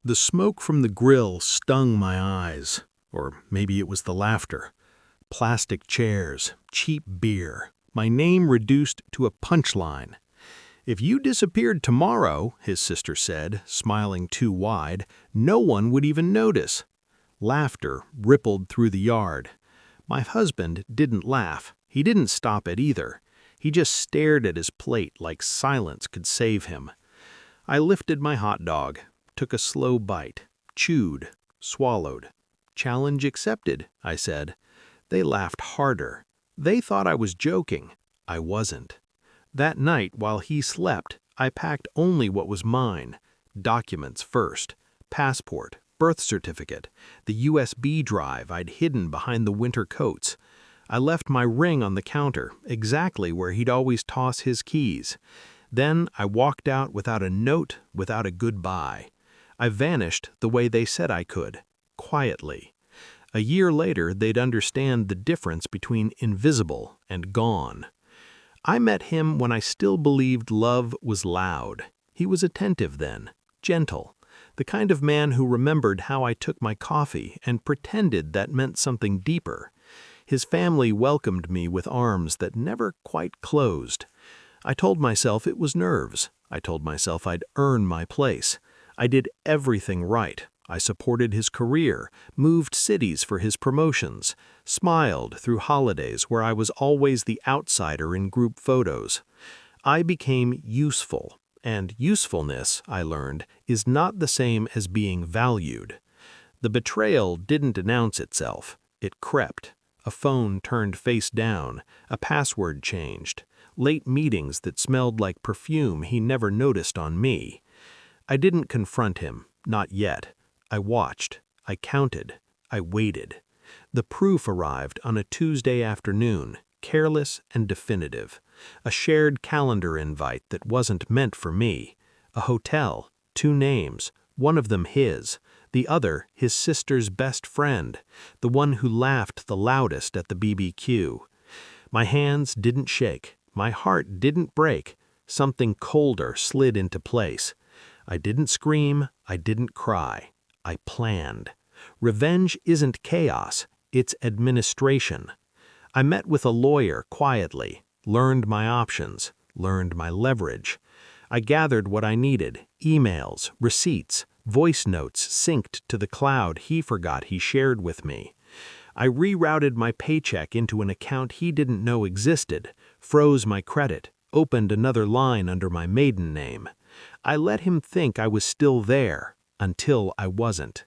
The smoke from the grill stung my eyes, or maybe it was the laughter. Plastic chairs, cheap beer, my name reduced to a punchline. "If you disappeared tomorrow," his sister said, smiling too wide, "no one would even notice." Laughter rippled through the yard. My husband didn't laugh. He didn't stop it either. He just stared at his plate like silence could save him. I lifted my hot dog, took a slow bite, chewed, swallowed. "Challenge accepted," I said. They laughed harder. They thought I was joking. I wasn't. That night, while he slept, I packed only what was mine. Documents first. Passport, birth certificate, the USB drive I'd hidden behind the winter coats. I left my ring on the counter, exactly where he'd always toss his keys. Then I walked out without a note, without a goodbye. I vanished the way they said I could, quietly. A year later, they'd understand the difference between invisible and gone. I met him when I still believed love was loud. He was attentive then, gentle, the kind of man who remembered how I took my coffee and pretended that meant something deeper. His family welcomed me with arms that never quite closed. I told myself it was nerves. I told myself I'd earn my place. I did everything right. I supported his career, moved cities for his promotions, smiled through holidays where I was always the outsider in group photos. I became useful, and usefulness, I learned, is not the same as being valued. The betrayal didn't announce itself. It crept. A phone turned face down, a password changed, late meetings that smelled like perfume he never noticed on me. I didn't confront him, not yet. I watched, I counted, I waited. The proof arrived on a Tuesday afternoon, careless and definitive. A shared calendar invite that wasn't meant for me. A hotel, 2 names, one of them his, the other his sister's best friend, the one who laughed the loudest at the BBQ. My hands didn't shake, my heart didn't break. Something colder slid into place. I didn't scream, I didn't cry. I planned. Revenge isn't chaos, it's administration. I met with a lawyer quietly, learned my options, learned my leverage. I gathered what I needed, emails, receipts, voice notes synced to the cloud he forgot he shared with me. I rerouted my paycheck into an account he didn't know existed, froze my credit, opened another line under my maiden name. I let him think I was still there, until I wasn't.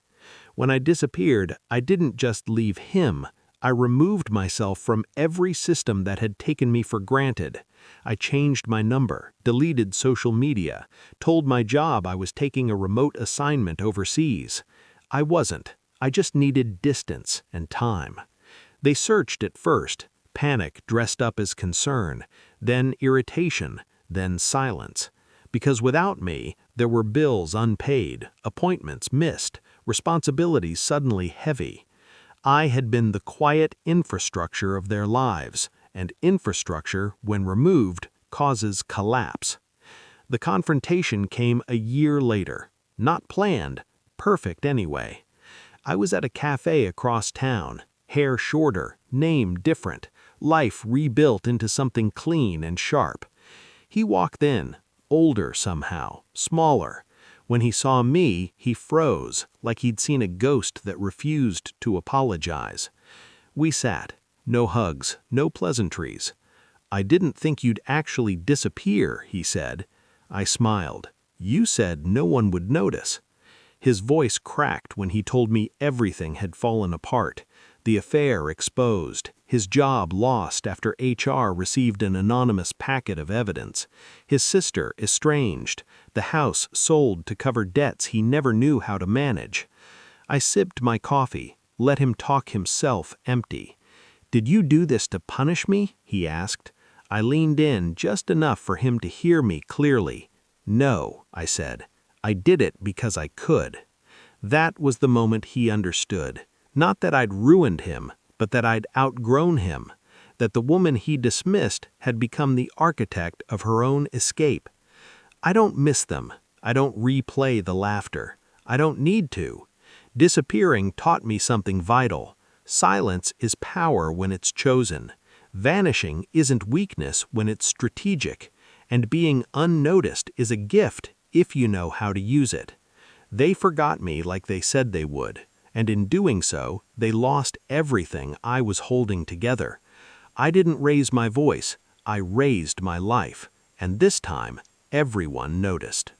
When I disappeared, I didn't just leave him. I removed myself from every system that had taken me for granted. I changed my number, deleted social media, told my job I was taking a remote assignment overseas. I wasn't. I just needed distance and time. They searched at first, panic dressed up as concern, then irritation, then silence. Because without me, there were bills unpaid, appointments missed, responsibilities suddenly heavy. I had been the quiet infrastructure of their lives, and infrastructure, when removed, causes collapse. The confrontation came a year later. Not planned, perfect anyway. I was at a cafe across town, hair shorter, name different, life rebuilt into something clean and sharp. He walked in, older somehow, smaller. When he saw me, he froze, like he'd seen a ghost that refused to apologize. We sat. No hugs, no pleasantries. "I didn't think you'd actually disappear," he said. I smiled. "You said no one would notice." His voice cracked when he told me everything had fallen apart. The affair exposed, his job lost after HR received an anonymous packet of evidence, his sister estranged, the house sold to cover debts he never knew how to manage. I sipped my coffee, let him talk himself empty. "Did you do this to punish me?" he asked. I leaned in just enough for him to hear me clearly. "No," I said. "I did it because I could." That was the moment he understood. Not that I'd ruined him, but that I'd outgrown him. That the woman he dismissed had become the architect of her own escape. I don't miss them. I don't replay the laughter. I don't need to. Disappearing taught me something vital. Silence is power when it's chosen. Vanishing isn't weakness when it's strategic. And being unnoticed is a gift if you know how to use it. They forgot me like they said they would, and in doing so, they lost everything I was holding together. I didn't raise my voice, I raised my life, and this time, everyone noticed.